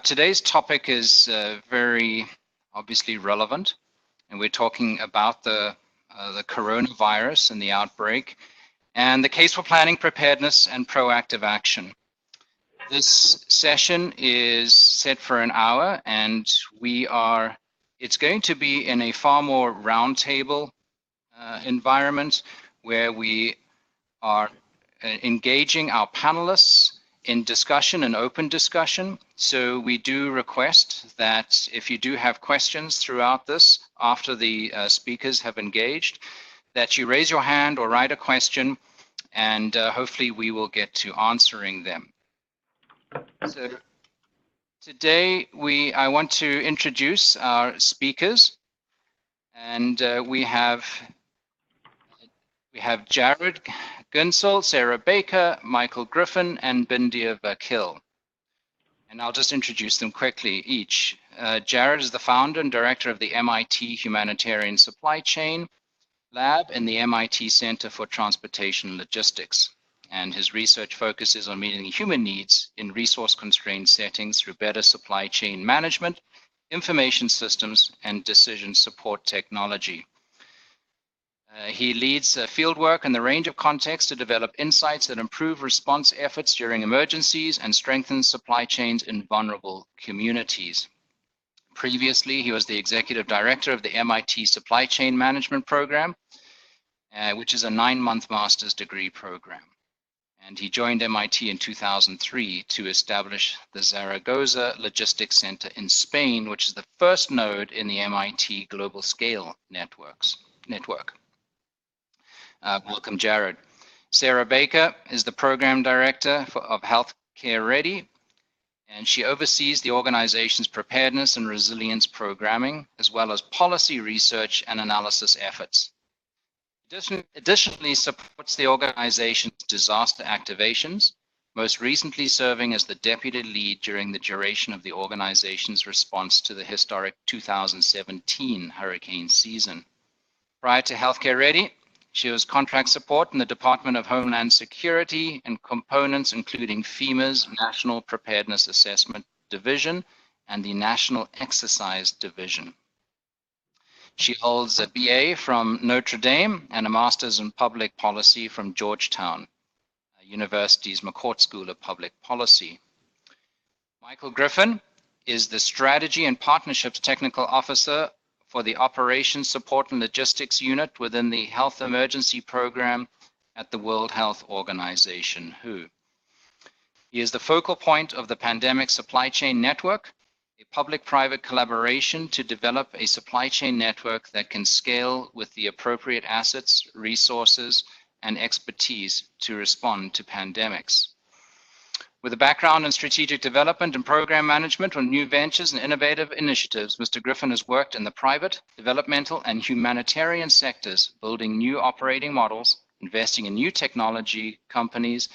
Today's topic is very obviously relevant, and we're talking about the coronavirus and the outbreak, and the case for planning, preparedness, and proactive action. This session is set for an hour, and it's going to be in a far more roundtable environment where we are engaging our panelists in discussion and open discussion. So we do request that if you do have questions throughout this, after the speakers have engaged, that you raise your hand or write a question, and hopefully we will get to answering them. So today I want to introduce our speakers, and we have Jared Gunsel, Sarah Baker, Michael Griffin, and Bindia Vakil. And I'll just introduce them quickly each. Jared is the founder and director of the MIT Humanitarian Supply Chain Lab in the MIT Center for Transportation Logistics. And his research focuses on meeting human needs in resource-constrained settings through better supply chain management, information systems, and decision support technology. He leads fieldwork in the range of contexts to develop insights that improve response efforts during emergencies and strengthen supply chains in vulnerable communities. Previously, he was the executive director of the MIT Supply Chain Management Program, which is a 9-month master's degree program. And he joined MIT in 2003 to establish the Zaragoza Logistics Center in Spain, which is the first node in the MIT Global Scale Network. Welcome, Jared. Sarah Baker is the program director of Healthcare Ready, and she oversees the organization's preparedness and resilience programming, as well as policy research and analysis efforts. Additionally, supports the organization's disaster activations, most recently serving as the deputy lead during the duration of the organization's response to the historic 2017 hurricane season. Prior to Healthcare Ready, she was contract support in the Department of Homeland Security and components including FEMA's National Preparedness Assessment Division and the National Exercise Division. She holds a BA from Notre Dame and a master's in public policy from Georgetown University's McCourt School of Public Policy. Michael Griffin is the Strategy and Partnerships Technical Officer for the Operations Support and Logistics Unit within the Health Emergency Program at the World Health Organization, WHO. He is the focal point of the Pandemic Supply Chain Network, a public-private collaboration to develop a supply chain network that can scale with the appropriate assets, resources, and expertise to respond to pandemics. With a background in strategic development and program management on new ventures and innovative initiatives, Mr. Griffin has worked in the private, developmental, and humanitarian sectors, building new operating models, investing in new technology companies,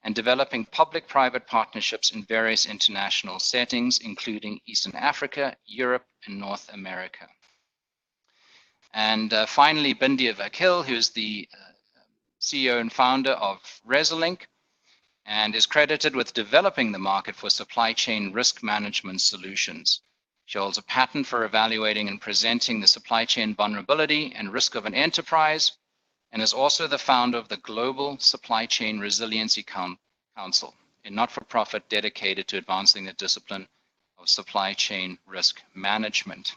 and developing public-private partnerships in various international settings, including Eastern Africa, Europe, and North America. And finally, Bindia Vakil, who is the CEO and founder of Resolink, and is credited with developing the market for supply chain risk management solutions. She holds a patent for evaluating and presenting the supply chain vulnerability and risk of an enterprise, and is also the founder of the Global Supply Chain Resiliency Council, a not-for-profit dedicated to advancing the discipline of supply chain risk management.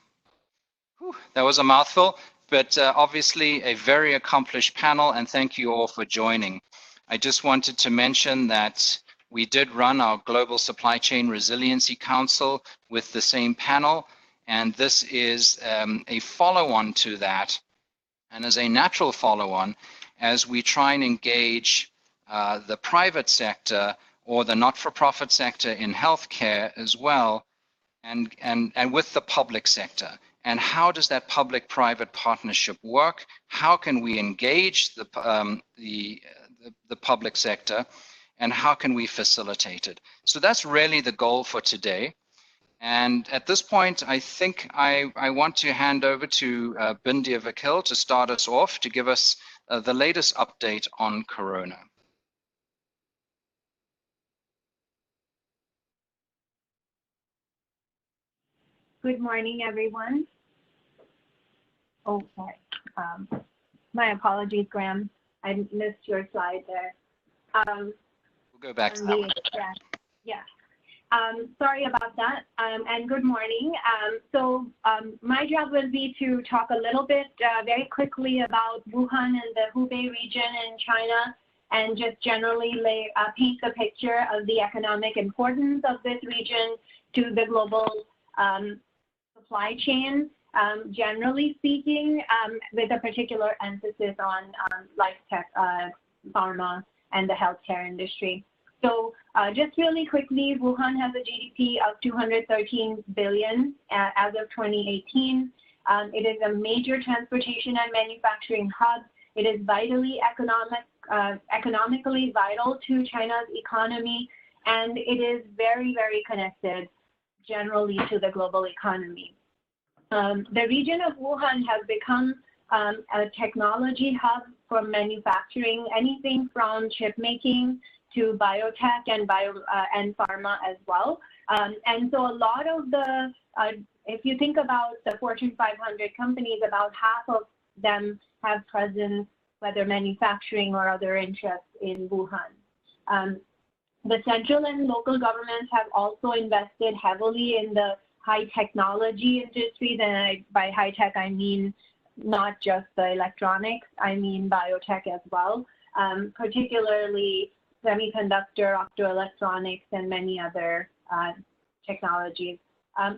Whew, that was a mouthful, but obviously a very accomplished panel, and thank you all for joining. I just wanted to mention that we did run our Global Supply Chain Resiliency Council with the same panel, and this is a follow-on to that, and as a natural follow-on, as we try and engage the private sector or the not-for-profit sector in healthcare as well, and with the public sector. And how does that public-private partnership work? How can we engage the public sector, and how can we facilitate it? So that's really the goal for today. And at this point, I think I want to hand over to Bindia Vakil to start us off, to give us the latest update on Corona. Good morning, everyone. Oh, sorry. My apologies, Graham. I missed your slide there. We'll go back to that one. Yeah. Sorry about that, and good morning. My job will be to talk a little bit very quickly about Wuhan and the Hubei region in China, and just generally paint the picture of the economic importance of this region to the global supply chain, generally speaking, with a particular emphasis on life tech, pharma, and the healthcare industry. So just really quickly, Wuhan has a GDP of 213 billion as of 2018. It is a major transportation and manufacturing hub. It is vitally economically vital to China's economy, and it is very, very connected generally to the global economy. The region of Wuhan has become a technology hub for manufacturing anything from chip making to biotech and pharma as well. And so a lot of the, if you think about the Fortune 500 companies, about half of them have presence, whether manufacturing or other interests in Wuhan. The central and local governments have also invested heavily in the high technology industry. Then by high tech, I mean not just the electronics, I mean biotech as well, particularly semiconductor, optoelectronics, and many other technologies.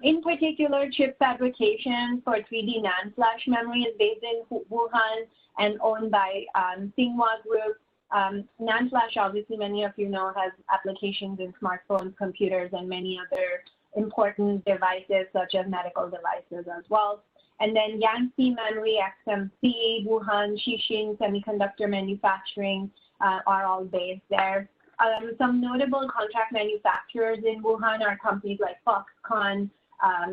In particular, chip fabrication for 3D NAND flash memory is based in Wuhan and owned by Tsinghua Group. NAND flash, obviously, many of you know, has applications in smartphones, computers, and many other important devices, such as medical devices as well. And then Yangtze Memory, XMC, Wuhan, Xixin Semiconductor Manufacturing are all based there. Some notable contract manufacturers in Wuhan are companies like Foxconn,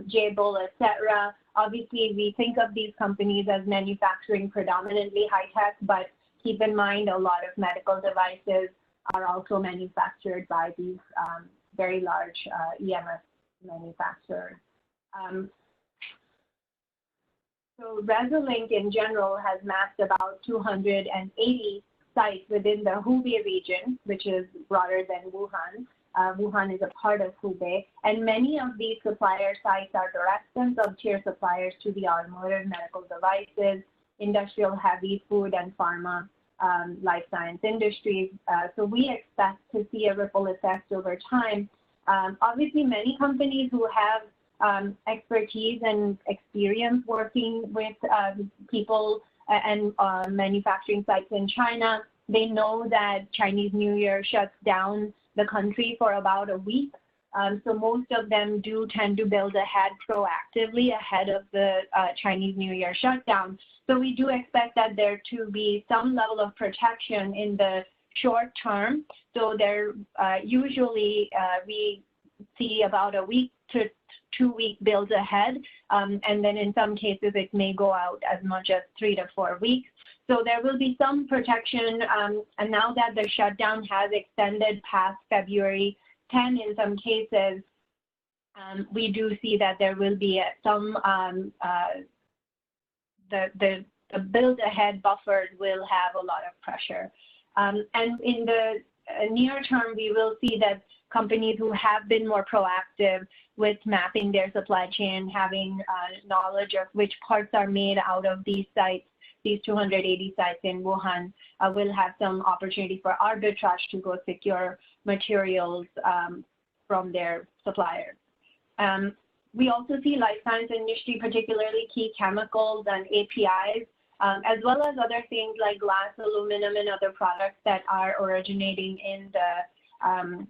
Jabil, etc. Obviously, we think of these companies as manufacturing predominantly high-tech, but keep in mind a lot of medical devices are also manufactured by these very large EMS manufacturers. So Resolink in general has mapped about 280 sites within the Hubei region, which is broader than Wuhan. Wuhan is a part of Hubei, and many of these supplier sites are direct and sub-tier suppliers to the automotive, medical devices, industrial heavy, food, and pharma, life science industries. So we expect to see a ripple effect over time. Obviously, many companies who have expertise and experience working with people and manufacturing sites in China, they know that Chinese New Year shuts down the country for about a week. So most of them do tend to build ahead proactively ahead of the Chinese New Year shutdown. So we do expect that there to be some level of protection in the short term. So there usually we see about a week to 2 week builds ahead, and then in some cases it may go out as much as 3 to 4 weeks. So there will be some protection, and now that the shutdown has extended past February 10 in some cases, we do see that there will be some, the build ahead buffers will have a lot of pressure. And in the near term, we will see that companies who have been more proactive with mapping their supply chain, having knowledge of which parts are made out of these sites, these 280 sites in Wuhan, will have some opportunity for arbitrage to go secure materials from their suppliers. We also see life science industry, particularly key chemicals and APIs, as well as other things like glass, aluminum, and other products that are originating in the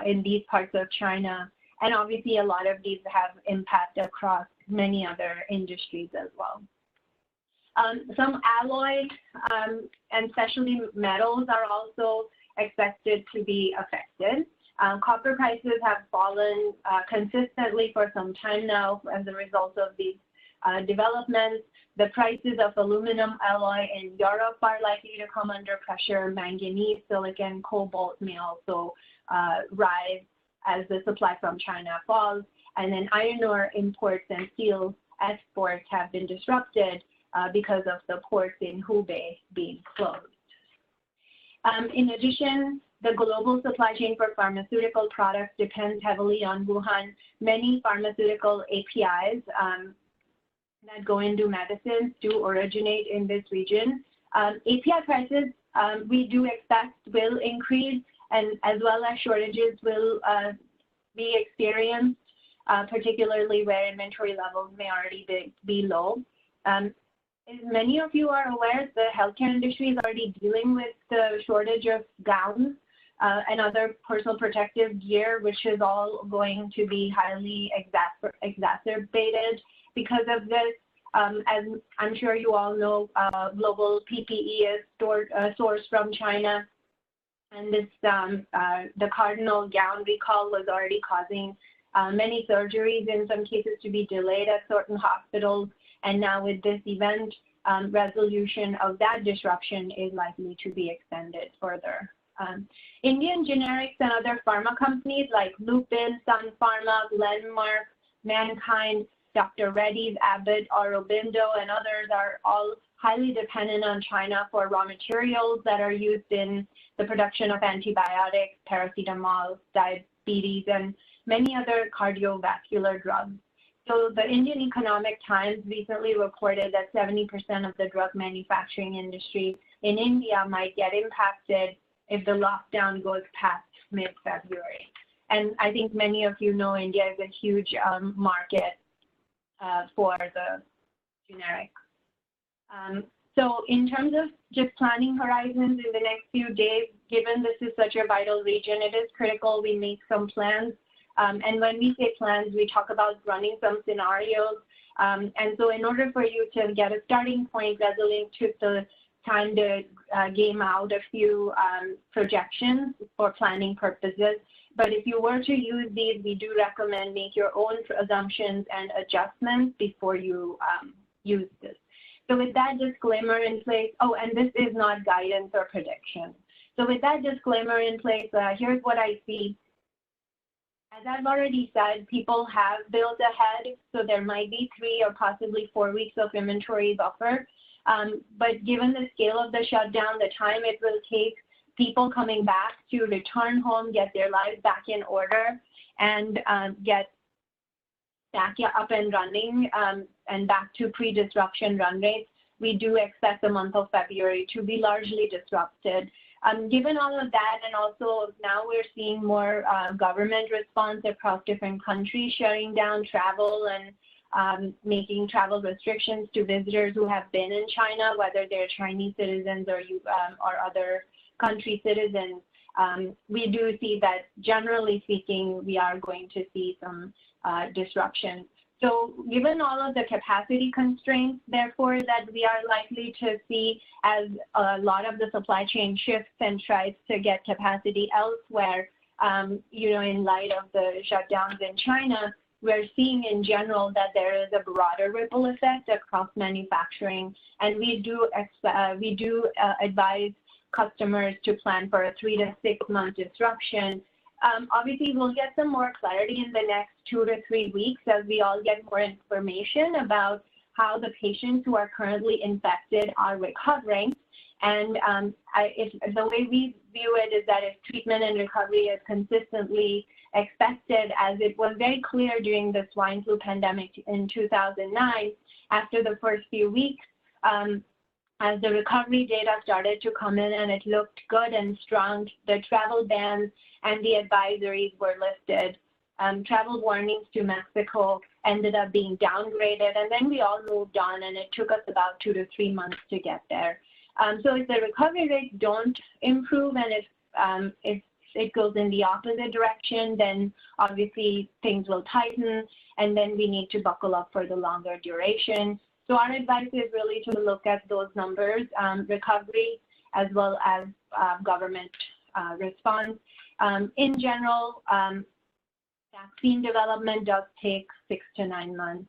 in these parts of China. And obviously, a lot of these have impact across many other industries as well. Some alloys and specialty metals are also expected to be affected. Copper prices have fallen consistently for some time now as a result of these developments. The prices of aluminum alloy in Europe are likely to come under pressure. Manganese, silicon, cobalt may also rise as the supply from China falls. and then iron ore imports and steel exports have been disrupted because of the ports in Hubei being closed. In addition, the global supply chain for pharmaceutical products depends heavily on Wuhan. Many pharmaceutical APIs that go into medicines do originate in this region. API prices we do expect will increase, and as well as shortages will be experienced, particularly where inventory levels may already be low. As many of you are aware, the healthcare industry is already dealing with the shortage of gowns and other personal protective gear, which is all going to be highly exacerbated because of this. As I'm sure you all know, global PPE is sourced from China, and this the Cardinal gown recall was already causing many surgeries, in some cases, to be delayed at certain hospitals. And now with this event, resolution of that disruption is likely to be extended further. Indian generics and other pharma companies like Lupin, Sun Pharma, Glenmark, Mankind, Dr. Reddy's, Abbott, Aurobindo, and others are all highly dependent on China for raw materials that are used in the production of antibiotics, paracetamol, diabetes, and many other cardiovascular drugs. So the Indian Economic Times recently reported that 70% of the drug manufacturing industry in India might get impacted if the lockdown goes past mid-February. And I think many of you know India is a huge market for the generic. So in terms of just planning horizons in the next few days, given this is such a vital region, it is critical we make some plans. And when we say plans, we talk about running some scenarios. And so in order for you to get a starting point, Rosalind took the time to game out a few projections for planning purposes. But if you were to use these, we do recommend make your own assumptions and adjustments before you use this. So with that disclaimer in place, oh, and this is not guidance or prediction. So with that disclaimer in place, here's what I see. As I've already said, people have built ahead, so there might be 3 or possibly 4 weeks of inventory buffer. But given the scale of the shutdown, the time it will take people coming back to return home, get their lives back in order, and get back up and running and back to pre-disruption run rates, we do expect the month of February to be largely disrupted. Given all of that, and also now we're seeing more government response across different countries shutting down travel and making travel restrictions to visitors who have been in China, whether they're Chinese citizens or other country citizens. We do see that, generally speaking, we are going to see some disruption. So given all of the capacity constraints, therefore, that we are likely to see as a lot of the supply chain shifts and tries to get capacity elsewhere, in light of the shutdowns in China, we're seeing in general that there is a broader ripple effect across manufacturing. And we do advise customers to plan for a 3 to 6 month disruption. Obviously, we'll get some more clarity in the next 2 to 3 weeks as we all get more information about how the patients who are currently infected are recovering. And the way we view it is that if treatment and recovery is consistently expected, as it was very clear during the swine flu pandemic in 2009, after the first few weeks, as the recovery data started to come in and it looked good and strong, the travel bans and the advisories were lifted. Travel warnings to Mexico ended up being downgraded, and then we all moved on, and it took us about 2 to 3 months to get there. So if the recovery rates don't improve, and if it goes in the opposite direction, then obviously things will tighten, and then we need to buckle up for the longer duration. So our advice is really to look at those numbers, recovery, as well as government response. In general, vaccine development does take 6 to 9 months.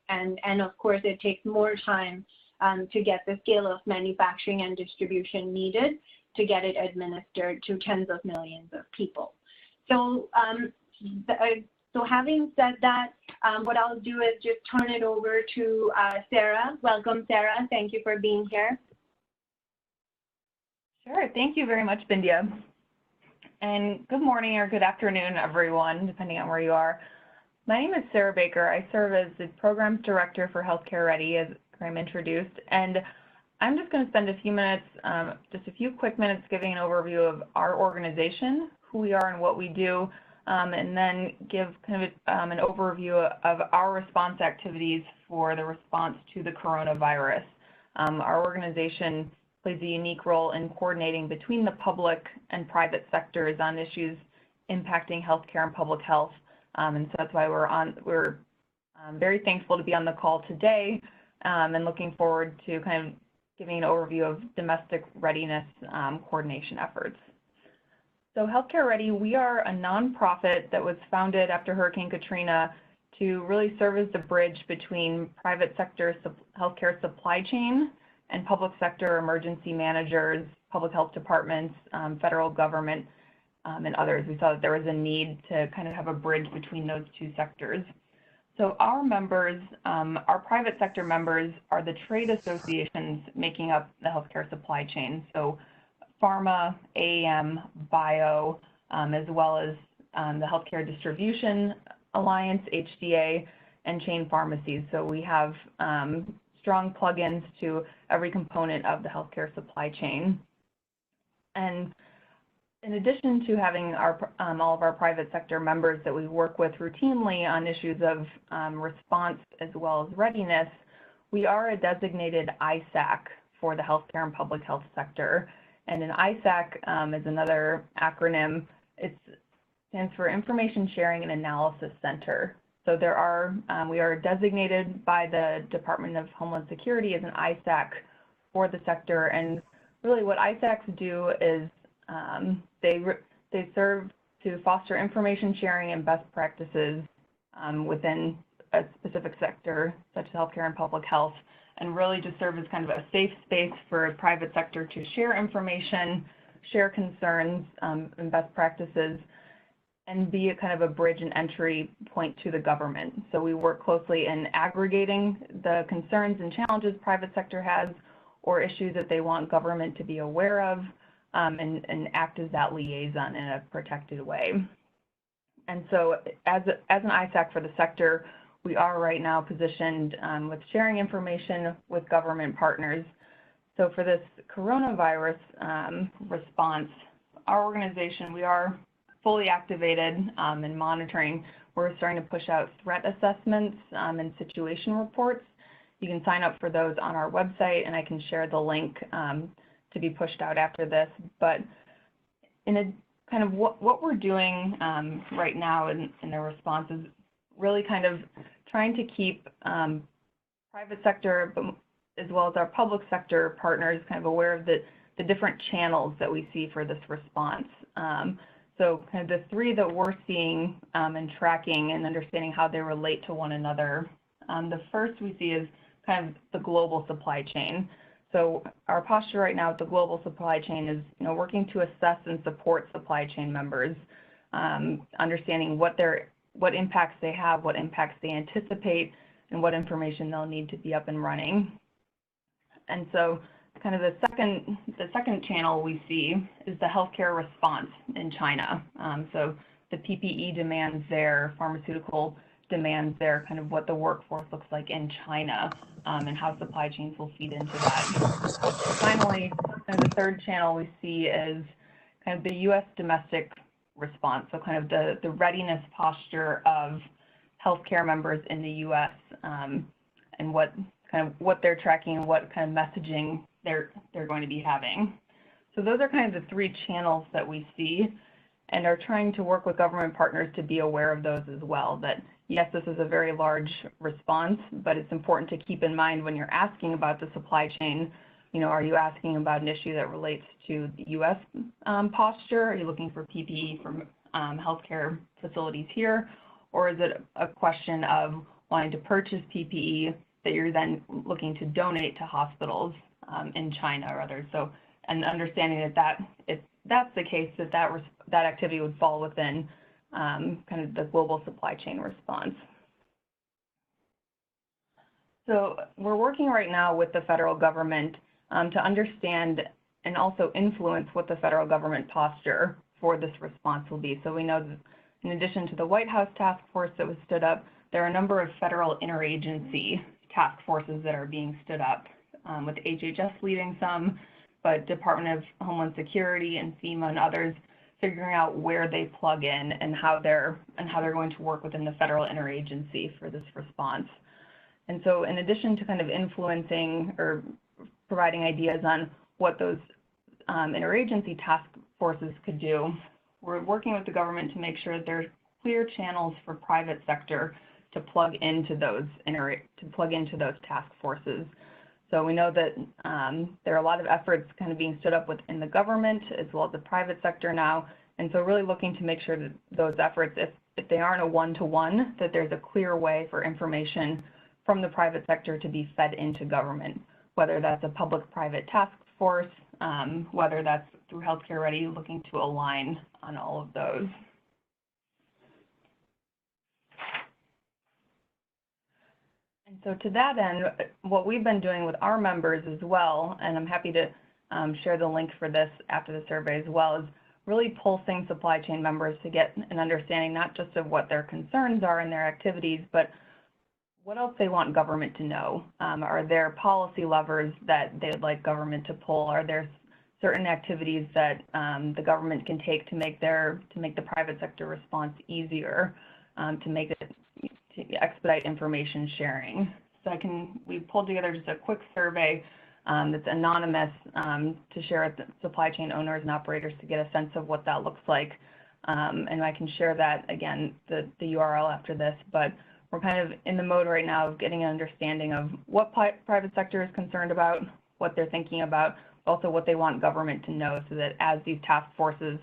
And of course, it takes more time to get the scale of manufacturing and distribution needed to get it administered to tens of millions of people. So So having said that, what I'll do is just turn it over to Sarah. Welcome, Sarah. Thank you for being here. Sure. Thank you very much, Bindya. And good morning or good afternoon, everyone, depending on where you are. My name is Sarah Baker. I serve as the Programs Director for Healthcare Ready, as Graham introduced. And I'm just going to spend a few minutes, just a few quick minutes, giving an overview of our organization, who we are and what we do, and then give kind of an overview of our response activities for the response to the coronavirus. Our organization plays a unique role in coordinating between the public and private sectors on issues impacting healthcare and public health. And so that's why we're very thankful to be on the call today, and looking forward to kind of giving an overview of domestic readiness coordination efforts. So Healthcare Ready, we are a nonprofit that was founded after Hurricane Katrina to really serve as the bridge between private sector healthcare supply chain and public sector emergency managers, public health departments, federal government, and others. We saw that there was a need to kind of have a bridge between those two sectors. So our members, our private sector members, are the trade associations making up the healthcare supply chain. So pharma, AAM, bio, as well as the Healthcare Distribution Alliance, HTA, and chain pharmacies. So we have strong plugins to every component of the healthcare supply chain. And in addition to having our, all of our private sector members that we work with routinely on issues of response as well as readiness, we are a designated ISAC for the healthcare and public health sector. And an ISAC is another acronym. It stands for Information Sharing and Analysis Center. So there are, we are designated by the Department of Homeland Security as an ISAC for the sector. And really what ISACs do is they serve to foster information sharing and best practices within a specific sector, such as healthcare and public health, and really just serve as kind of a safe space for a private sector to share information, share concerns and best practices, and be a kind of a bridge and entry point to the government. So we work closely in aggregating the concerns and challenges private sector has or issues that they want government to be aware of, and act as that liaison in a protected way. And so as an ISAC for the sector, we are right now positioned with sharing information with government partners. So for this coronavirus response, our organization, we are fully activated and monitoring. We're starting to push out threat assessments and situation reports. You can sign up for those on our website, and I can share the link to be pushed out after this. But in a kind of what we're doing right now in the response is really kind of trying to keep private sector, but as well as our public sector partners kind of aware of the different channels that we see for this response. So kind of the three that we're seeing and tracking and understanding how they relate to one another. The first we see is kind of the global supply chain. So our posture right now with the global supply chain is, working to assess and support supply chain members, understanding what impacts they have, what impacts they anticipate, and what information they'll need to be up and running. And so kind of the second channel we see is the healthcare response in China. So the PPE demands there, pharmaceutical demands there, kind of what the workforce looks like in China, and how supply chains will feed into that. Finally, kind of the third channel we see is kind of the U.S. domestic response, so kind of the readiness posture of healthcare members in the U.S. And what they're tracking and what kind of messaging they're going to be having. So those are kind of the three channels that we see, and are trying to work with government partners to be aware of those as well. That yes, this is a very large response, but it's important to keep in mind when you're asking about the supply chain, are you asking about an issue that relates to the U.S. Posture? Are you looking for PPE from healthcare facilities here? Or is it a question of wanting to purchase PPE that you're then looking to donate to hospitals in China or others? So, and understanding that if that's the case, that activity would fall within kind of the global supply chain response. So we're working right now with the federal government to understand and also influence what the federal government posture for this response will be. So we know that in addition to the White House task force that was stood up, there are a number of federal interagency task forces that are being stood up, with HHS leading some, but Department of Homeland Security and FEMA and others figuring out where they plug in and how they're going to work within the federal interagency for this response. And so in addition to kind of influencing or providing ideas on what those interagency task forces could do, we're working with the government to make sure that there's clear channels for private sector to plug into those task forces. So we know that there are a lot of efforts kind of being stood up within the government as well as the private sector now. And so really looking to make sure that those efforts, if they aren't a one-to-one, that there's a clear way for information from the private sector to be fed into government, whether that's a public-private task force, whether that's through Healthcare Ready, looking to align on all of those. And so to that end, what we've been doing with our members as well, and I'm happy to share the link for this after the survey as well, is really pulsing supply chain members to get an understanding not just of what their concerns are in their activities, but what else they want government to know. Are there policy levers that they would like government to pull? Are there certain activities that the government can take to make the private sector response easier, to expedite information sharing? So we pulled together just a quick survey that's anonymous to share with the supply chain owners and operators to get a sense of what that looks like. And I can share that again, the URL after this, but we're kind of in the mode right now of getting an understanding of what private sector is concerned about, what they're thinking about, also what they want government to know, so that as these task forces,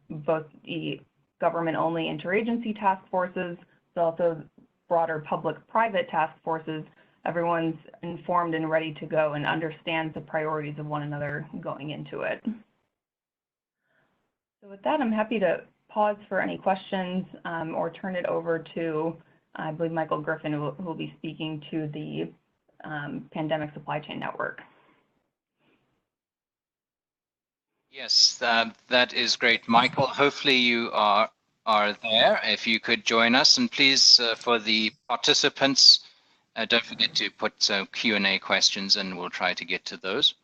both the government-only interagency task forces, but also broader public-private task forces, everyone's informed and ready to go and understands the priorities of one another going into it. So with that, I'm happy to pause for any questions or turn it over to, I believe, Michael Griffin, who will be speaking to the Pandemic Supply Chain Network. Yes, that is great, Michael. Hopefully you are there. If you could join us, and please, for the participants, don't forget to put some Q&A questions, and we'll try to get to those.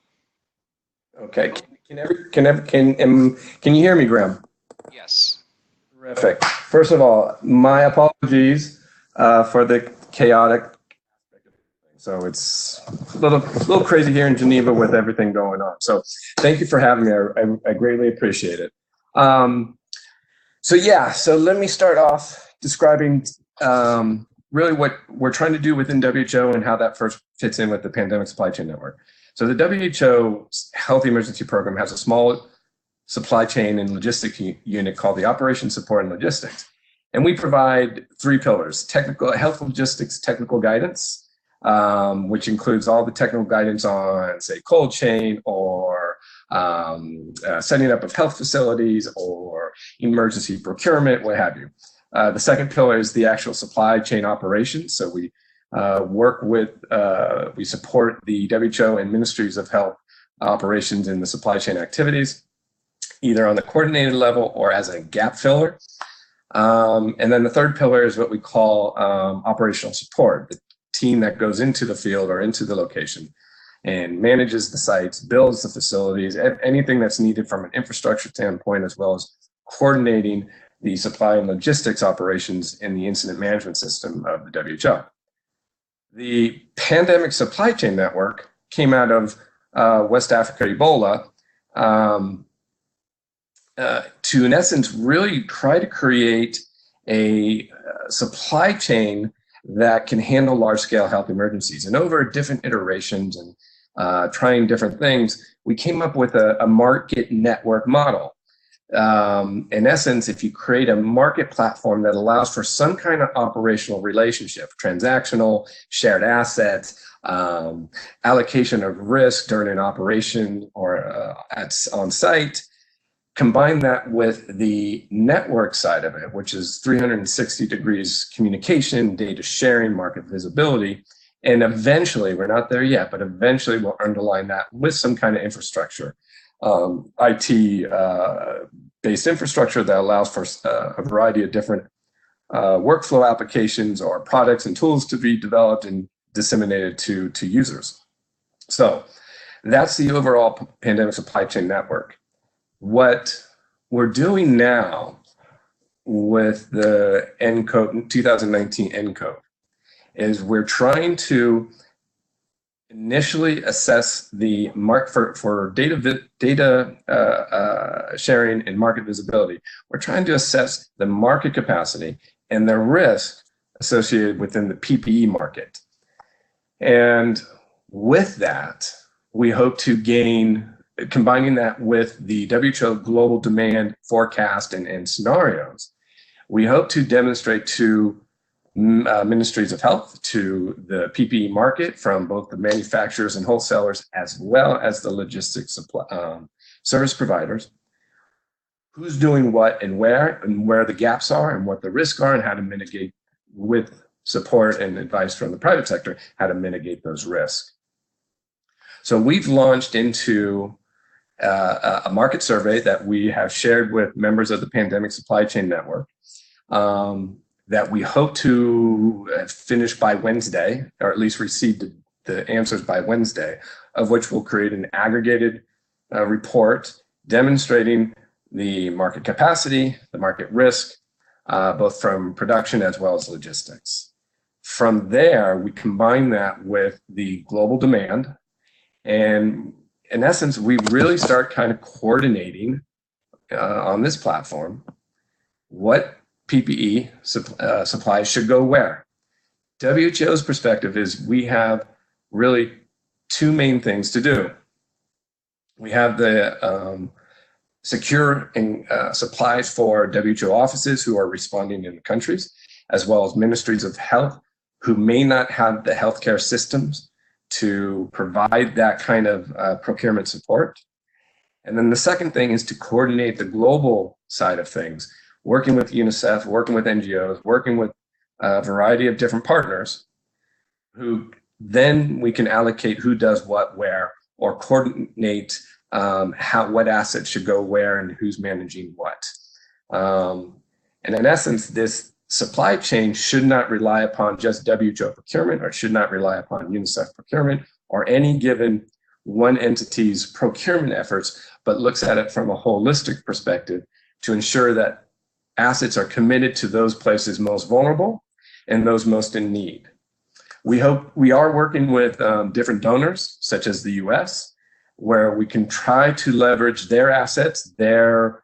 Okay. Can you hear me, Graham? Yes. Terrific. First of all, my apologies for the chaotic aspect of things. So it's a little crazy here in Geneva with everything going on. So thank you for having me. I greatly appreciate it. So let me start off describing really what we're trying to do within WHO and how that first fits in with the Pandemic Supply Chain Network. So the WHO Health Emergency Program has a small supply chain and logistics unit called the Operations Support and Logistics. And we provide three pillars: health logistics technical guidance, which includes all the technical guidance on, say, cold chain or setting up of health facilities or emergency procurement, what have you. The second pillar is the actual supply chain operations. So we we support the WHO and Ministries of Health operations in the supply chain activities, either on the coordinated level or as a gap filler. And then the third pillar is what we call operational support, the team that goes into the field or into the location and manages the sites, builds the facilities, anything that's needed from an infrastructure standpoint, as well as coordinating the supply and logistics operations in the incident management system of the WHO. The Pandemic Supply Chain Network came out of West Africa Ebola to, in essence, really try to create a supply chain that can handle large-scale health emergencies. And over different iterations and trying different things, we came up with a market network model. In essence, if you create a market platform that allows for some kind of operational relationship, transactional, shared assets, allocation of risk during an operation or on site, combine that with the network side of it, which is 360 degrees communication, data sharing, market visibility, and eventually, we're not there yet, but eventually we'll underline that with some kind of infrastructure, IT-based infrastructure that allows for a variety of different workflow applications or products and tools to be developed and disseminated to users. So that's the overall pandemic supply chain network. What we're doing now with the ENCODE 2019 ENCODE is we're trying to initially assess the market for data sharing and market visibility. We're trying to assess the market capacity and the risk associated within the PPE market. And with that, we hope to gain, combining that with the WHO global demand forecast and scenarios, we hope to demonstrate to ministries of health, to the PPE market from both the manufacturers and wholesalers, as well as the logistics service providers, who's doing what and where the gaps are and what the risks are and how to mitigate, with support and advice from the private sector, how to mitigate those risks. So we've launched into a market survey that we have shared with members of the Pandemic Supply Chain Network that we hope to finish by Wednesday, or at least receive the answers by Wednesday, of which we'll create an aggregated report demonstrating the market capacity, the market risk, both from production as well as logistics. From there, we combine that with the global demand, and in essence, we really start kind of coordinating on this platform what PPE supplies should go where. WHO's perspective is we have really two main things to do. We have the secure supplies for WHO offices who are responding in the countries, as well as ministries of health who may not have the healthcare systems to provide that kind of procurement support. And then the second thing is to coordinate the global side of things, working with UNICEF, working with NGOs, working with a variety of different partners, who then we can allocate who does what where, or coordinate what assets should go where and who's managing what. And in essence, this supply chain should not rely upon just WHO procurement, or should not rely upon UNICEF procurement, or any given one entity's procurement efforts, but looks at it from a holistic perspective to ensure that assets are committed to those places most vulnerable and those most in need. We are working with different donors, such as the US, where we can try to leverage their assets, their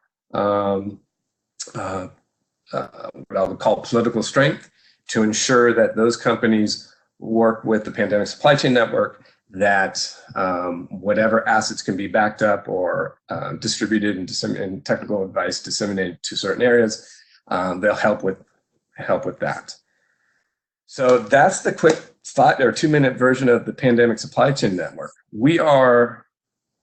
what I would call political strength, to ensure that those companies work with the Pandemic Supply Chain Network, that whatever assets can be backed up or distributed and technical advice disseminated to certain areas, they'll help with that. So that's the quick 5 or 2 minute version of the Pandemic Supply Chain Network.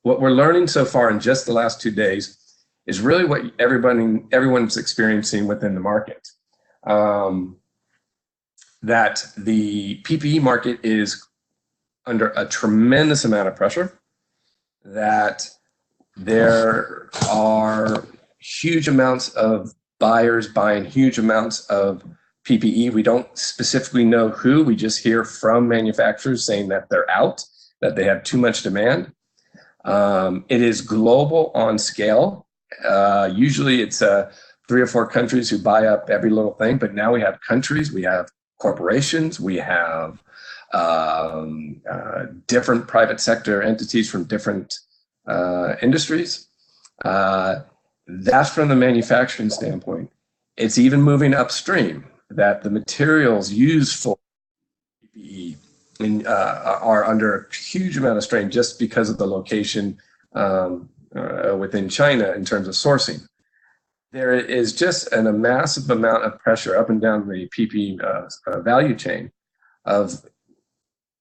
What we're learning so far in just the last 2 days is really what everyone's experiencing within the market. That the PPE market is under a tremendous amount of pressure, that there are huge amounts of buyers buying huge amounts of PPE. We don't specifically know who, we just hear from manufacturers saying that they're out, that they have too much demand. It is global on scale. Usually it's 3 or 4 countries who buy up every little thing, but now we have countries, we have corporations, we have different private sector entities from different industries. That's from the manufacturing standpoint. It's even moving upstream, that the materials used for PPE are under a huge amount of strain just because of the location within China in terms of sourcing. There is just a massive amount of pressure up and down the PPE value chain of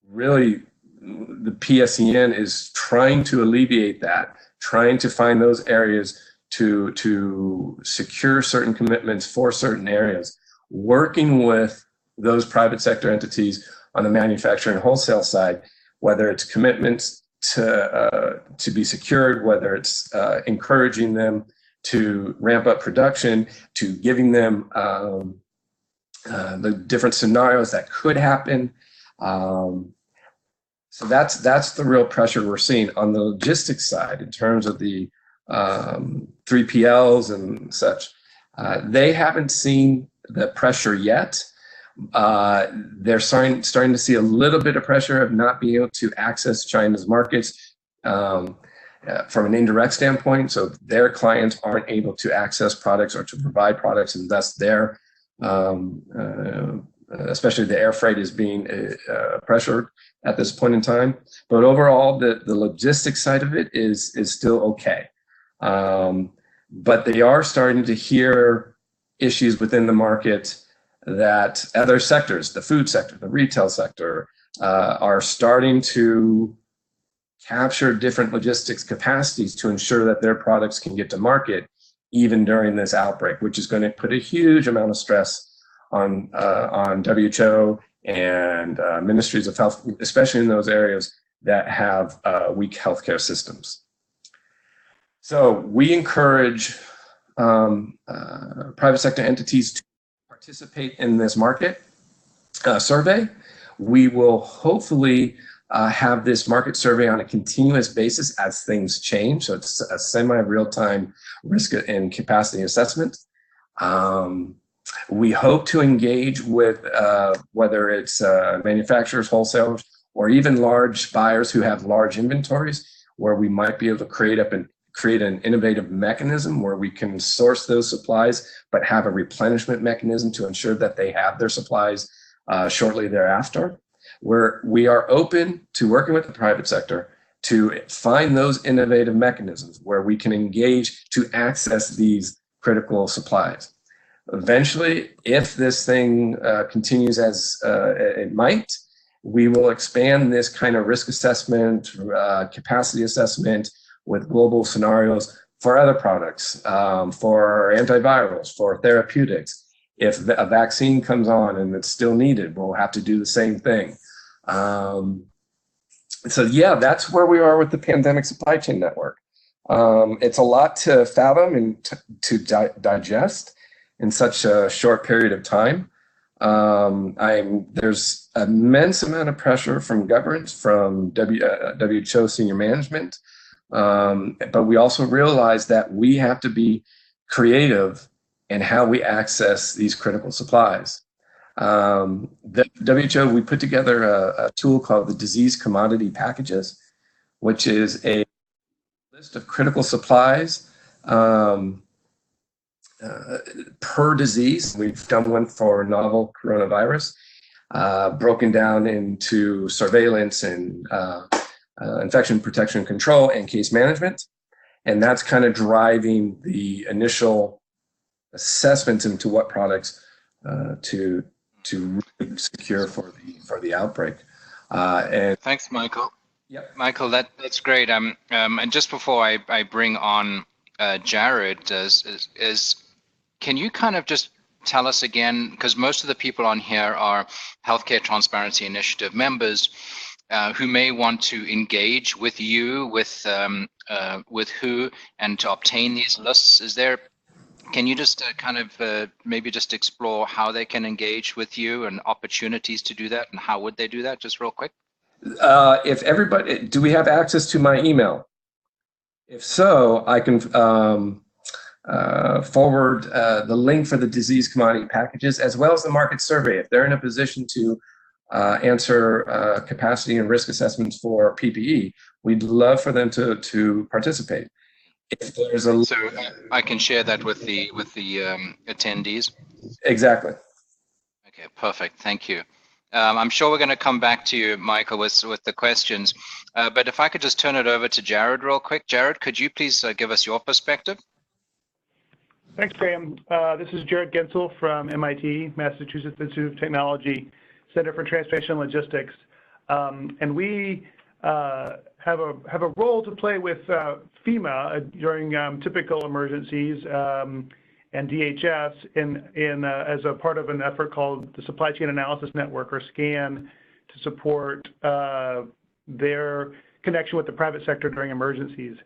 really the PSEN is trying to alleviate that, trying to find those areas to secure certain commitments for certain areas, working with those private sector entities on the manufacturing and wholesale side, whether it's commitments to be secured, whether it's encouraging them to ramp up production, to giving them the different scenarios that could happen. So that's the real pressure we're seeing on the logistics side in terms of the 3PLs and such. They haven't seen the pressure yet. They're starting to see a little bit of pressure of not being able to access China's markets from an indirect standpoint. So their clients aren't able to access products or to provide products, and thus their especially the air freight is being pressured at this point in time. But overall, the logistics side of it is still okay. But they are starting to hear issues within the market that other sectors, the food sector, the retail sector, are starting to capture different logistics capacities to ensure that their products can get to market even during this outbreak, which is going to put a huge amount of stress on WHO and ministries of health, especially in those areas that have weak healthcare systems. So we encourage private sector entities to participate in this market survey. We will hopefully have this market survey on a continuous basis as things change. So it's a semi-real-time risk and capacity assessment. We hope to engage with whether it's manufacturers, wholesalers, or even large buyers who have large inventories, where we might be able to create an innovative mechanism where we can source those supplies, but have a replenishment mechanism to ensure that they have their supplies shortly thereafter. We are open to working with the private sector to find those innovative mechanisms where we can engage to access these critical supplies. Eventually, if this thing continues as it might, we will expand this kind of risk assessment, capacity assessment with global scenarios for other products, for antivirals, for therapeutics. If a vaccine comes on and it's still needed, we'll have to do the same thing. So yeah, that's where we are with the pandemic supply chain network. It's a lot to fathom and to digest in such a short period of time. There's immense amount of pressure from governments, from WHO senior management, but we also realize that we have to be creative in how we access these critical supplies. The WHO, we put together a tool called the disease commodity packages, which is a list of critical supplies per disease. We've done one for novel coronavirus, broken down into surveillance and infection protection control and case management. And that's kind of driving the initial assessments into what products to really secure for the outbreak. And thanks, Michael. Yep. Michael, that's great. And just before I bring on Jared, can you kind of just tell us again, because most of the people on here are Healthcare Transparency Initiative members who may want to engage with you, with WHO, and to obtain these lists. Can you just kind of maybe just explore how they can engage with you and opportunities to do that, and how would they do that, just real quick? If everybody, do we have access to my email? If so, I can forward the link for the disease commodity packages as well as the market survey. If they're in a position to answer capacity and risk assessments for PPE, we'd love for them to participate. If there's so I can share that with the attendees. Exactly. Okay, perfect. Thank you. I'm sure we're going to come back to you, Michael, with the questions. But if I could just turn it over to Jared real quick. Jared, could you please give us your perspective? Thanks, Graham. This is Jared Gensel from MIT, Massachusetts Institute of Technology, Center for Transportation Logistics. And we have a role to play with FEMA during typical emergencies and DHS as a part of an effort called the Supply Chain Analysis Network, or SCAN, to support their connection with the private sector during emergencies.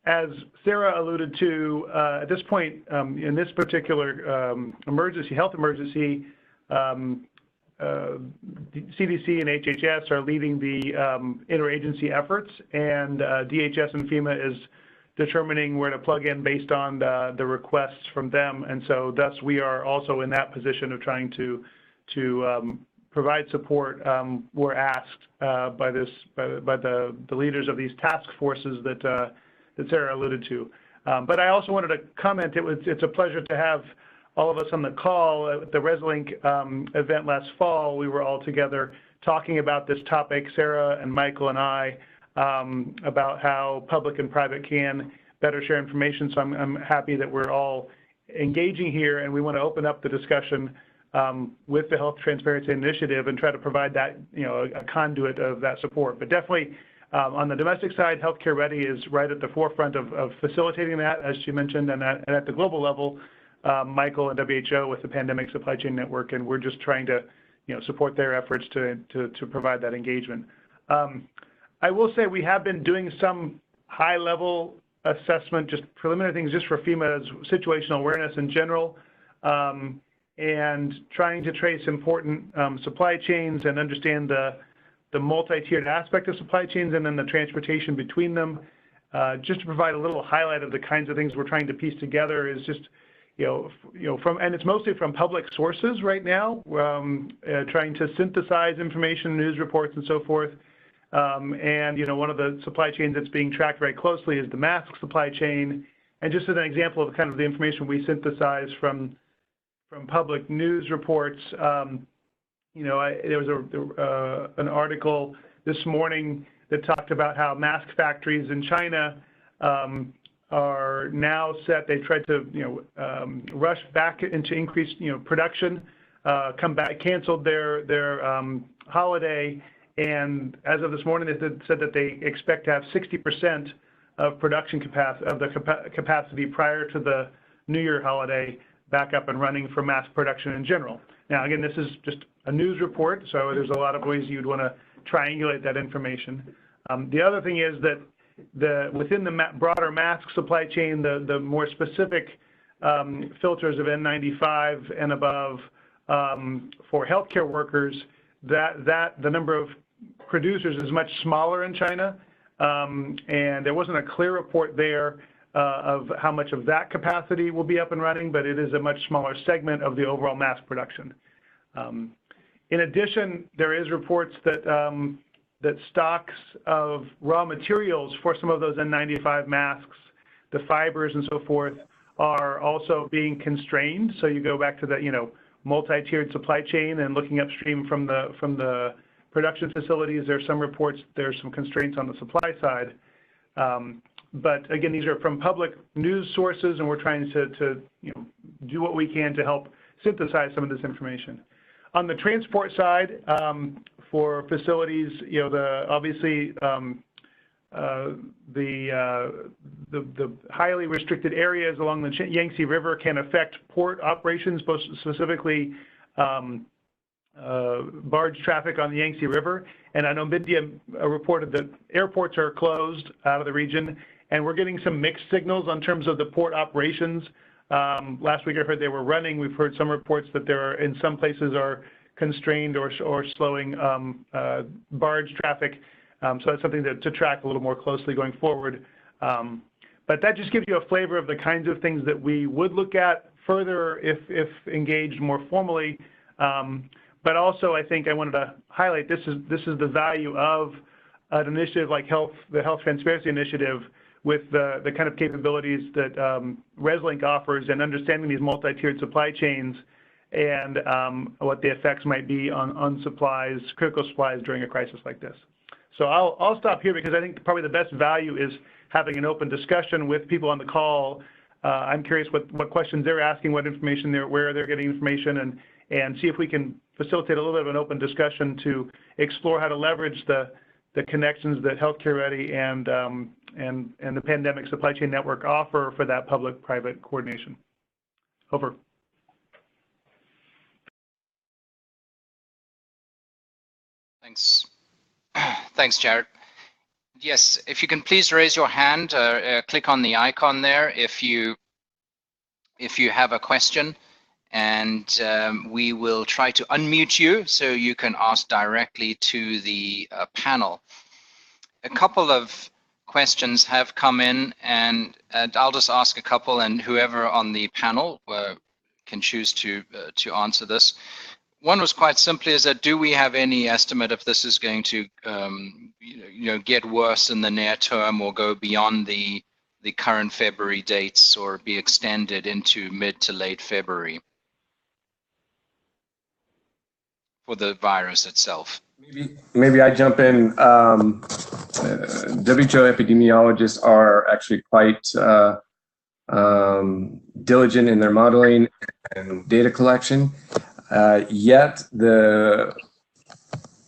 As Sarah alluded to, at this point, in this particular health emergency, CDC and HHS are leading the interagency efforts, and DHS and FEMA is determining where to plug in based on the requests from them. And so thus we are also in that position of trying to provide support. We're asked by the leaders of these task forces that Sarah alluded to. But I also wanted to comment, it's a pleasure to have all of us on the call. At the ResLink event last fall, we were all together talking about this topic, Sarah and Michael and I, about how public and private can better share information. So I'm happy that we're all engaging here, and we want to open up the discussion with the Health Transparency Initiative and try to provide that, a conduit of that support. But definitely on the domestic side, Healthcare Ready is right at the forefront of facilitating that, as she mentioned, and at the global level, Michael and WHO with the Pandemic Supply Chain Network, and we're just trying to, support their efforts to provide that engagement. I will say we have been doing some high-level assessment, just preliminary things, just for FEMA's situational awareness in general, and trying to trace important supply chains and understand the multi-tiered aspect of supply chains and then the transportation between them. Just to provide a little highlight of the kinds of things we're trying to piece together is just, and it's mostly from public sources right now, trying to synthesize information, news reports, and so forth. And one of the supply chains that's being tracked very closely is the mask supply chain. And just as an example of kind of the information we synthesize from public news reports, there was an article this morning that talked about how mask factories in China are now set. They tried to, rush back into increased, production, come back, canceled their holiday, and as of this morning, they said that they expect to have 60% of production capacity prior to the New Year holiday back up and running for mask production in general. Now, again, this is just a news report, so there's a lot of ways you'd want to triangulate that information. The other thing is that within the broader mask supply chain, the more specific filters of N95 and above for healthcare workers, the number of producers is much smaller in China, and there wasn't a clear report there of how much of that capacity will be up and running, but it is a much smaller segment of the overall mask production. In addition, there is reports that stocks of raw materials for some of those N95 masks, the fibers and so forth, are also being constrained. So you go back to the multi-tiered supply chain and looking upstream from the production facilities. There's some reports there's some constraints on the supply side. But again, these are from public news sources, and we're trying to do what we can to help synthesize some of this information. On the transport side, for facilities, obviously the highly restricted areas along the Yangtze River can affect port operations, both specifically barge traffic on the Yangtze River. And I know Bindia reported that airports are closed out of the region, and we're getting some mixed signals in terms of the port operations. Last week I heard they were running. We've heard some reports that there are, in some places, are constrained or slowing barge traffic. So that's something to track a little more closely going forward. But that just gives you a flavor of the kinds of things that we would look at further if engaged more formally. But also, I think I wanted to highlight this is the value of an initiative like the Health Transparency Initiative, with the kind of capabilities that ResLink offers and understanding these multi-tiered supply chains and what the effects might be on supplies, critical supplies during a crisis like this. So I'll stop here because I think probably the best value is having an open discussion with people on the call. I'm curious what questions they're asking, what information where they're getting information, and see if we can facilitate a little bit of an open discussion to explore how to leverage the the connections that Healthcare Ready and the Pandemic Supply Chain Network offer for that public-private coordination. Over. Thanks. Thanks, Jared. Yes, if you can please raise your hand, click on the icon there if you have a question, and we will try to unmute you so you can ask directly to the panel. A couple of questions have come in, and I'll just ask a couple, and whoever on the panel can choose to answer this. One was quite simply is that, do we have any estimate if this is going to get worse in the near term or go beyond the current February dates or be extended into mid to late February for the virus itself? Maybe I jump in. WHO epidemiologists are actually quite diligent in their modeling and data collection. Yet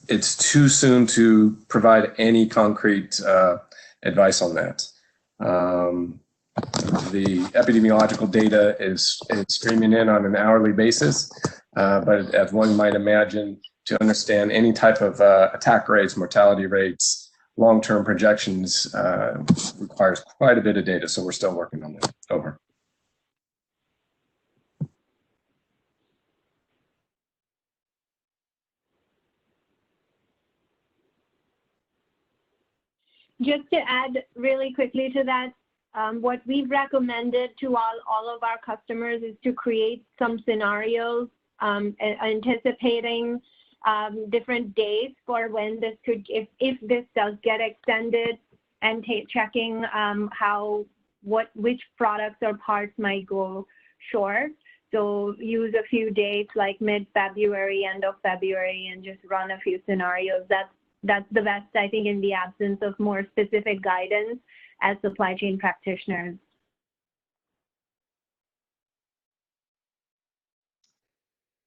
it's too soon to provide any concrete advice on that. The epidemiological data is streaming in on an hourly basis, but as one might imagine, to understand any type of attack rates, mortality rates, long-term projections requires quite a bit of data, so we're still working on that. Over. Just to add really quickly to that, what we've recommended to all of our customers is to create some scenarios anticipating different days for when this could, if this does get extended, and checking which products or parts might go short. So use a few dates like mid-February, end of February, and just run a few scenarios. That's the best, I think, in the absence of more specific guidance as supply chain practitioners.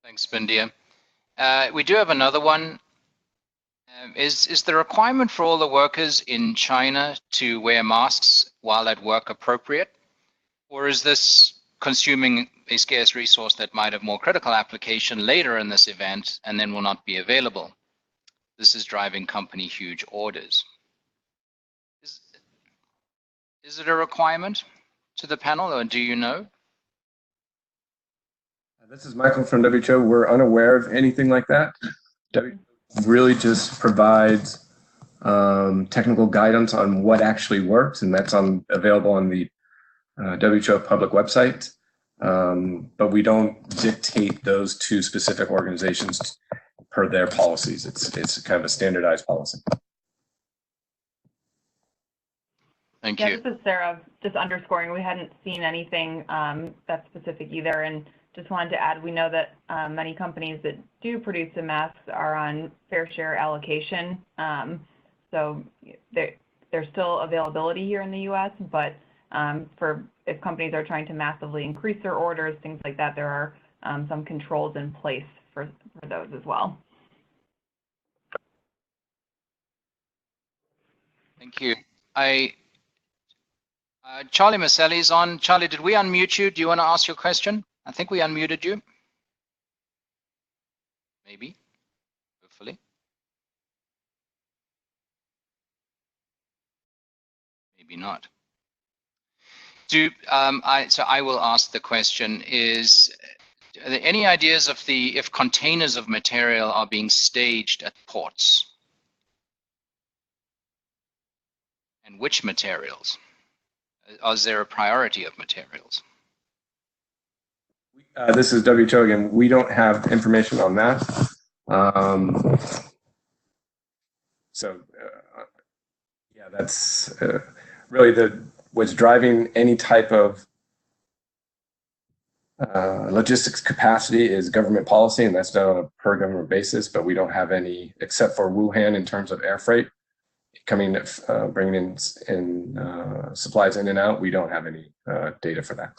Thanks, Bindia. We do have another one. Is the requirement for all the workers in China to wear masks while at work appropriate? Or is this consuming a scarce resource that might have more critical application later in this event and then will not be available? This is driving company huge orders. Is it a requirement to the panel, or do you know? This is Michael from WHO. We're unaware of anything like that. WHO really just provides technical guidance on what actually works, and that's available on the WHO public website. But we don't dictate those to specific organizations per their policies. It's kind of a standardized policy. Thank you. Yeah, this is Sarah, just underscoring, we hadn't seen anything that's specific either, and just wanted to add, we know that many companies that do produce the masks are on fair share allocation. So there's still availability here in the US, but if companies are trying to massively increase their orders, things like that, there are some controls in place for those as well. Thank you. Charlie Maselli's on. Charlie, did we unmute you? Do you want to ask your question? I think we unmuted you. Maybe, hopefully. Maybe not. So I will ask the question, are there any ideas of if containers of material are being staged at ports? And which materials? Is there a priority of materials? This is WHO again. We don't have information on that. Yeah, that's really what's driving any type of logistics capacity is government policy, and that's done on a per government basis, but we don't have any, except for Wuhan in terms of air freight, bringing in supplies in and out. We don't have any data for that.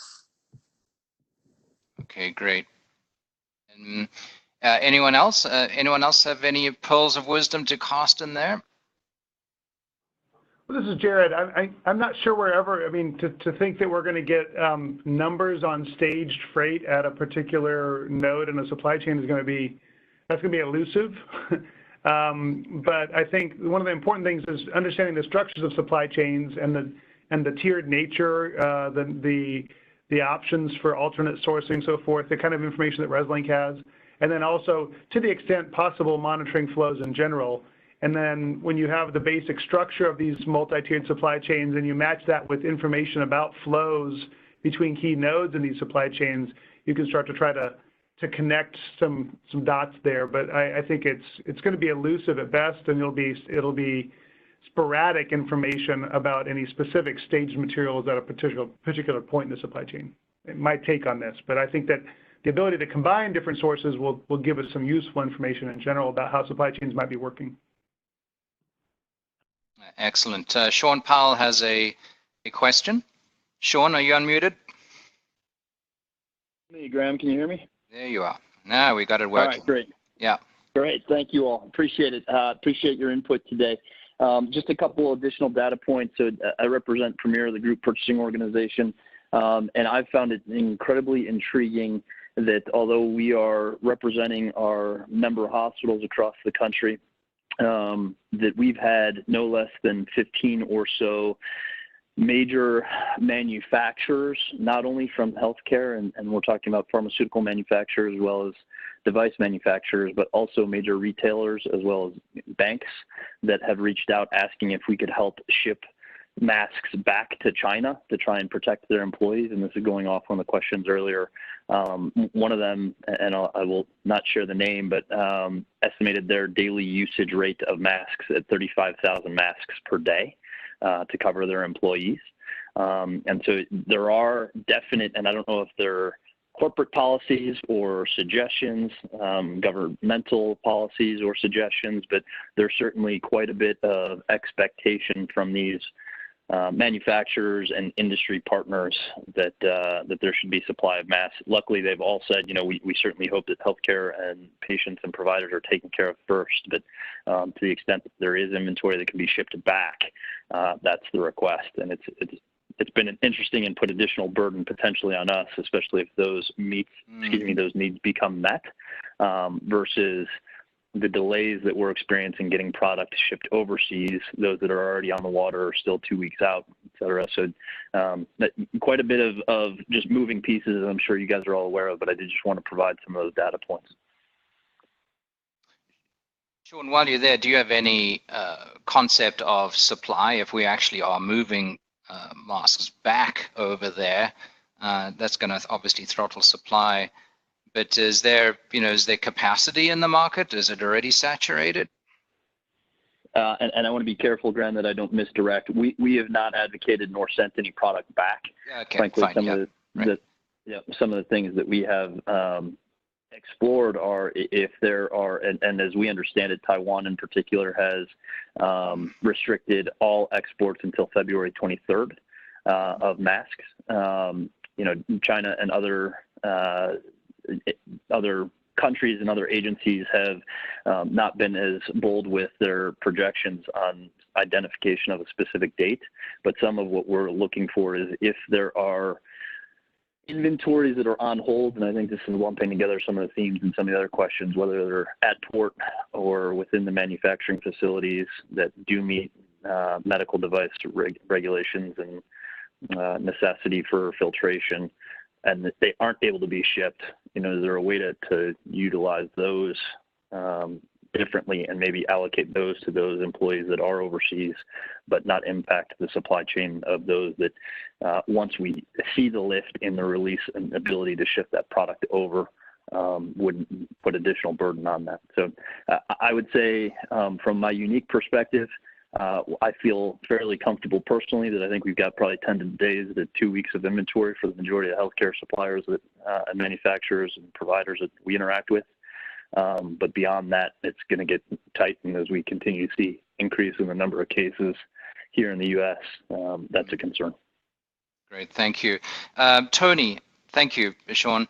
Okay, great. And anyone else? Anyone else have any pearls of wisdom to cast in there? Well, this is Jared. I'm not sure wherever, I mean, to think that we're going to get numbers on staged freight at a particular node in a supply chain is going to be, that's going to be elusive. But I think one of the important things is understanding the structures of supply chains and the tiered nature, the options for alternate sourcing, so forth, the kind of information that ResLink has, and then also, to the extent possible, monitoring flows in general. And then when you have the basic structure of these multi-tiered supply chains and you match that with information about flows between key nodes in these supply chains, you can start to try to connect some dots there. But I think it's going to be elusive at best, and it'll be sporadic information about any specific staged materials at a particular point in the supply chain. My take on this, but I think that the ability to combine different sources will give us some useful information in general about how supply chains might be working. Excellent. Sean Powell has a question. Sean, are you unmuted? Hey, Graham, can you hear me? There you are. Now we got it working. All right, great. Yeah. Great, thank you all. Appreciate it. Appreciate your input today. Just a couple additional data points. So I represent Premier, the group purchasing organization, and I've found it incredibly intriguing that although we are representing our member hospitals across the country, that we've had no less than 15 or so major manufacturers, not only from healthcare, and we're talking about pharmaceutical manufacturers as well as device manufacturers, but also major retailers as well as banks that have reached out asking if we could help ship masks back to China to try and protect their employees. And this is going off on the questions earlier. One of them, and I will not share the name, but estimated their daily usage rate of masks at 35,000 masks per day to cover their employees. And so there are definite, and I don't know if they're corporate policies or suggestions, governmental policies or suggestions, but there's certainly quite a bit of expectation from these manufacturers and industry partners that there should be supply of masks. Luckily, they've all said, you know, we certainly hope that healthcare and patients and providers are taken care of first, but to the extent that there is inventory that can be shipped back, that's the request. And it's been interesting and put additional burden potentially on us, especially if those needs become met, versus the delays that we're experiencing getting product shipped overseas. Those that are already on the water are still 2 weeks out, et cetera. So quite a bit of just moving pieces, I'm sure you guys are all aware of, but I did just want to provide some of those data points. Sean, while you're there, do you have any concept of supply if we actually are moving masks back over there? That's going to obviously throttle supply. But is there capacity in the market? Is it already saturated? And I want to be careful, Graham, that I don't misdirect. We have not advocated nor sent any product back. Okay, frankly, fine, some of the things that we have explored are if there are, and as we understand it, Taiwan in particular has restricted all exports until February 23rd of masks. China and other countries and other agencies have not been as bold with their projections on identification of a specific date, but some of what we're looking for is if there are inventories that are on hold, and I think this is lumping together some of the themes and some of the other questions, whether they're at port or within the manufacturing facilities that do meet medical device regulations and necessity for filtration, and that they aren't able to be shipped. Is there a way to utilize those differently and maybe allocate those to those employees that are overseas, but not impact the supply chain of those that once we see the lift in the release and ability to ship that product over, would put additional burden on that. So I would say from my unique perspective, I feel fairly comfortable personally that I think we've got probably 10 days to 2 weeks of inventory for the majority of healthcare suppliers that, and manufacturers and providers that we interact with. But beyond that, it's going to get tightened as we continue to see increase in the number of cases here in the U.S. That's a concern. Great, thank you. Tony, thank you, Sean.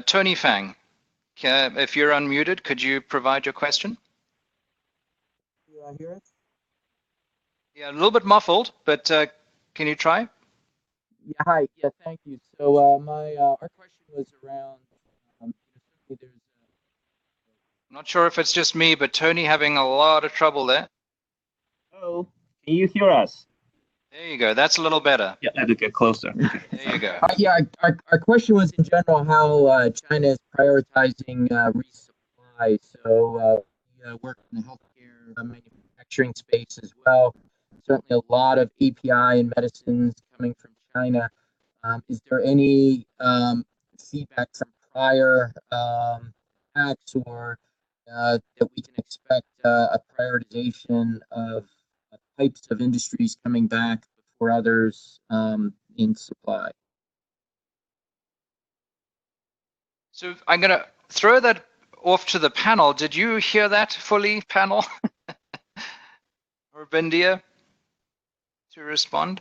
Tony Fang, if you're unmuted, could you provide your question? Do I hear it? Yeah, a little bit muffled, but can you try? Yeah, hi. Yeah, thank you. So our question was around certainly there's Not sure if it's just me, but Tony having a lot of trouble there. Oh, can you hear us? There you go. That's a little better. Yeah, I had to get closer. There you go. yeah, our question was in general how China is prioritizing resupply. So we work in the healthcare manufacturing space as well. Certainly a lot of API and medicines coming from China. Is there any feedback from prior acts or that we can expect a prioritization of types of industries coming back before others in supply? So I'm going to throw that off to the panel. Did you hear that fully, panel? Or Bindia to respond?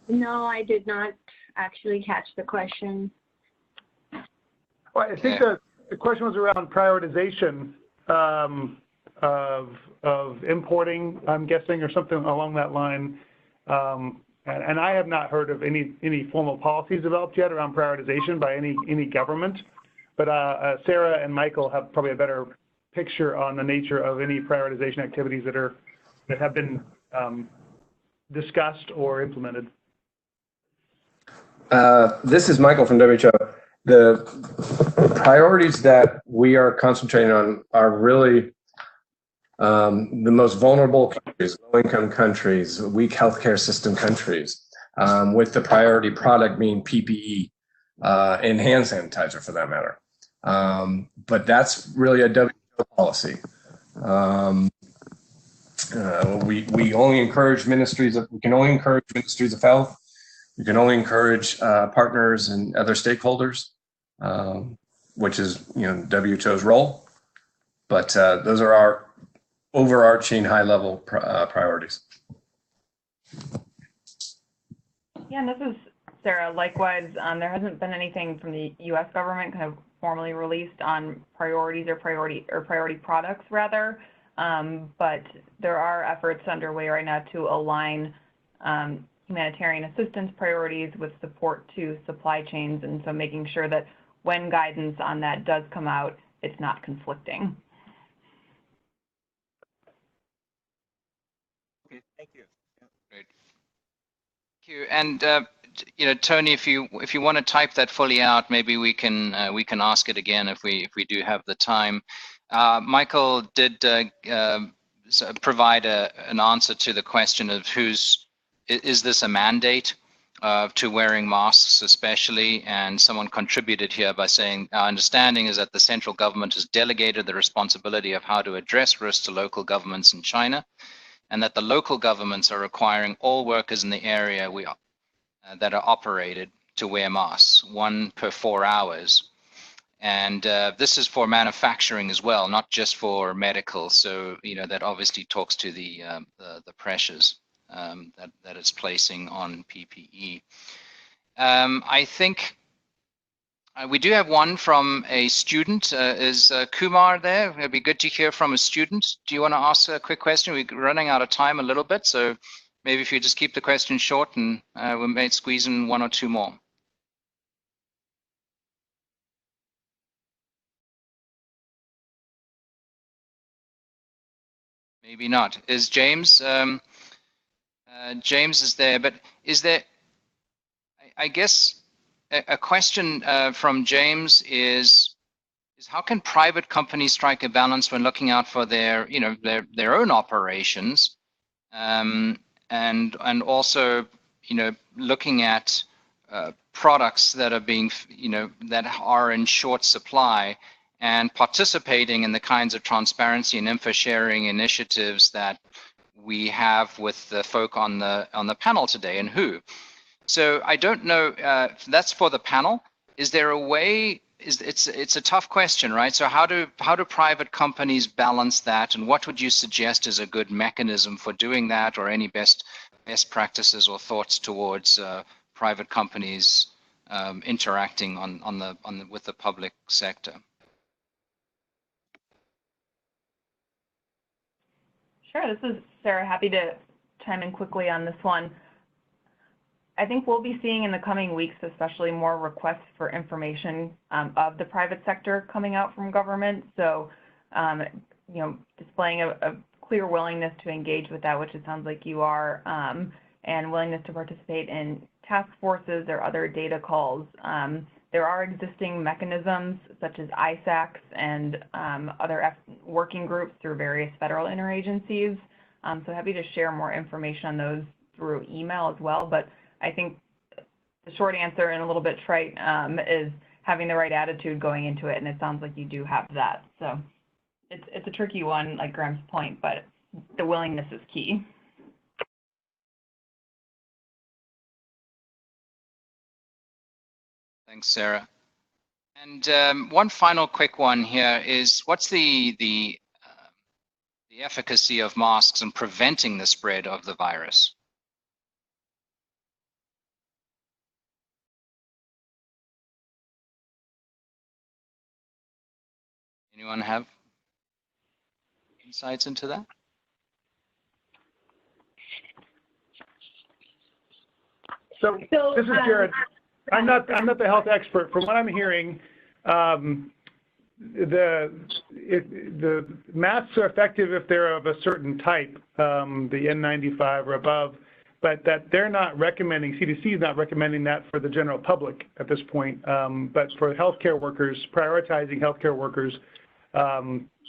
No, I did not actually catch the question. Well, I think the question was around prioritization of importing, I'm guessing, or something along that line. And I have not heard of any formal policies developed yet around prioritization by any government. But Sarah and Michael have probably a better picture on the nature of any prioritization activities that have been discussed or implemented. This is Michael from WHO. The priorities that we are concentrating on are really the most vulnerable countries, low-income countries, weak healthcare system countries, with the priority product being PPE and hand sanitizer for that matter. But that's really a WHO policy. We only encourage ministries of, we can only encourage ministries of health. You can only encourage partners and other stakeholders, which is WHO's role. But those are our overarching high-level priorities. Yeah, and this is Sarah. Likewise, there hasn't been anything from the U.S. government kind of formally released on priorities or priority products rather, but there are efforts underway right now to align humanitarian assistance priorities with support to supply chains, and so making sure that when guidance on that does come out, it's not conflicting. Okay, thank you. Great. Thank you. And Tony, if you want to type that fully out, maybe we can ask it again if we do have the time. Michael did provide an answer to the question of is this a mandate to wearing masks especially, and someone contributed here by saying our understanding is that the central government has delegated the responsibility of how to address risks to local governments in China, and that the local governments are requiring all workers in the area that are operated to wear masks, 1 per 4 hours. And this is for manufacturing as well, not just for medical. So that obviously talks to the pressures that it's placing on PPE. I think we do have one from a student. Is Kumar there? It'd be good to hear from a student. Do you want to ask a quick question? We're running out of time a little bit, so maybe if you just keep the question short, and we may squeeze in 1 or 2 more. Maybe not. Is James? James is there, but is there? I guess a question from James is how can private companies strike a balance when looking out for their own operations, and also looking at products that are being that are in short supply, and participating in the kinds of transparency and info sharing initiatives that we have with the folk on the panel today, and who. So I don't know. That's for the panel. Is there a way? It's a tough question, right? So how do private companies balance that, and what would you suggest is a good mechanism for doing that, or any best practices or thoughts towards private companies interacting with the public sector? Sure, this is Sarah. Happy to chime in quickly on this one. I think we'll be seeing in the coming weeks, especially more requests for information of the private sector coming out from government. So, displaying a clear willingness to engage with that, which it sounds like you are, and willingness to participate in task forces or other data calls. There are existing mechanisms such as ISACs and other working groups through various federal interagencies. So happy to share more information on those through email as well. But I think the short answer, and a little bit trite, is having the right attitude going into it, and it sounds like you do have that. So it's a tricky one, like Graham's point, but the willingness is key. Thanks, Sarah. And one final quick one here is, what's the efficacy of masks in preventing the spread of the virus? Anyone have insights into that? So this is Jared. I'm not the health expert. From what I'm hearing, the masks are effective if they're of a certain type, the N95 or above, but that they're not recommending, CDC is not recommending that for the general public at this point, but for healthcare workers, prioritizing healthcare workers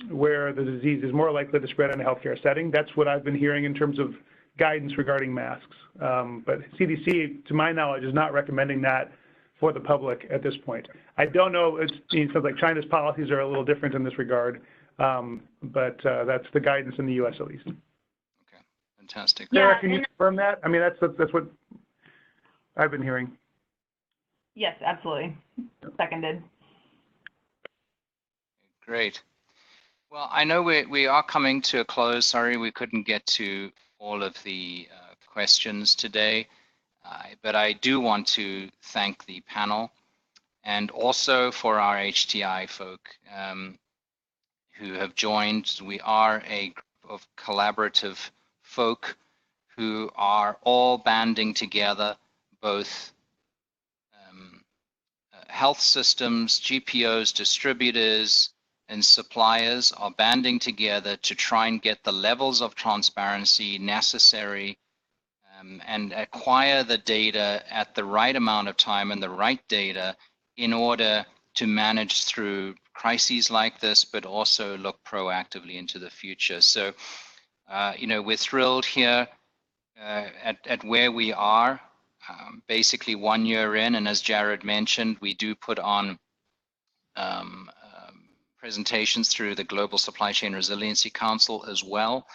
where the disease is more likely to spread in a healthcare setting. That's what I've been hearing in terms of guidance regarding masks. But CDC, to my knowledge, is not recommending that for the public at this point. I don't know, it sounds like China's policies are a little different in this regard, but that's the guidance in the US at least. Okay, fantastic. Sarah, can you confirm that? I mean, that's what I've been hearing. Yes, absolutely. Seconded. Great. Well, I know we are coming to a close. Sorry, we couldn't get to all of the questions today, but I do want to thank the panel, and also for our HTI folk who have joined. We are a group of collaborative folk who are all banding together, both health systems, GPOs, distributors, and suppliers are banding together to try and get the levels of transparency necessary and acquire the data at the right amount of time and the right data in order to manage through crises like this, but also look proactively into the future. So, we're thrilled here at where we are, basically 1 year in, and as Jared mentioned, we do put on presentations through the Global Supply Chain Resiliency Council as well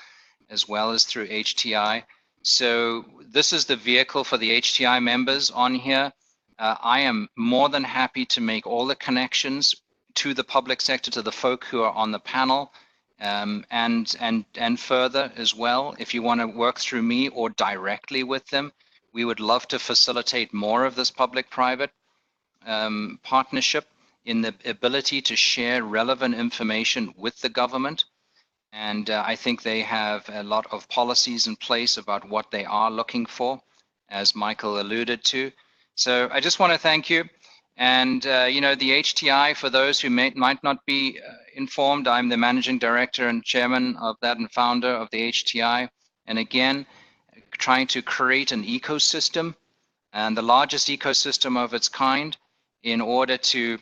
as through HTI. So this is the vehicle for the HTI members on here. I am more than happy to make all the connections to the public sector, to the folk who are on the panel, and further as well. If you want to work through me or directly with them, we would love to facilitate more of this public-private partnership in the ability to share relevant information with the government. And I think they have a lot of policies in place about what they are looking for, as Michael alluded to. So I just want to thank you. And, the HTI, for those who might not be informed, I'm the managing director and chairman of that and founder of the HTI. And again, trying to create an ecosystem, and the largest ecosystem of its kind, in order to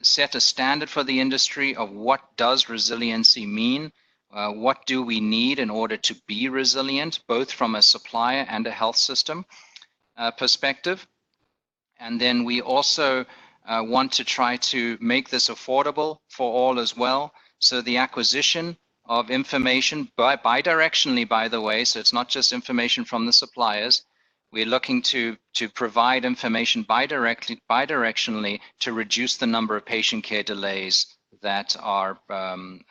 set a standard for the industry of what does resiliency mean, what do we need in order to be resilient, both from a supplier and a health system perspective. And then we also want to try to make this affordable for all as well. So the acquisition of information bidirectionally, by the way, so it's not just information from the suppliers. We're looking to provide information bidirectionally to reduce the number of patient care delays that are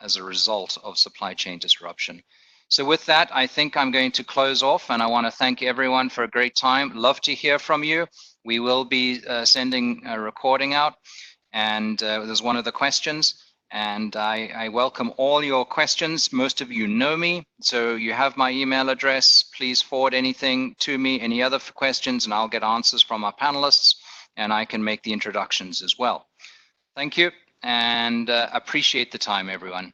as a result of supply chain disruption. So with that, I think I'm going to close off, and I want to thank everyone for a great time. Love to hear from you. We will be sending a recording out, and there's one of the questions. And I welcome all your questions. Most of you know me, so you have my email address. Please forward anything to me, any other questions, and I'll get answers from our panelists, and I can make the introductions as well. Thank you, and appreciate the time, everyone.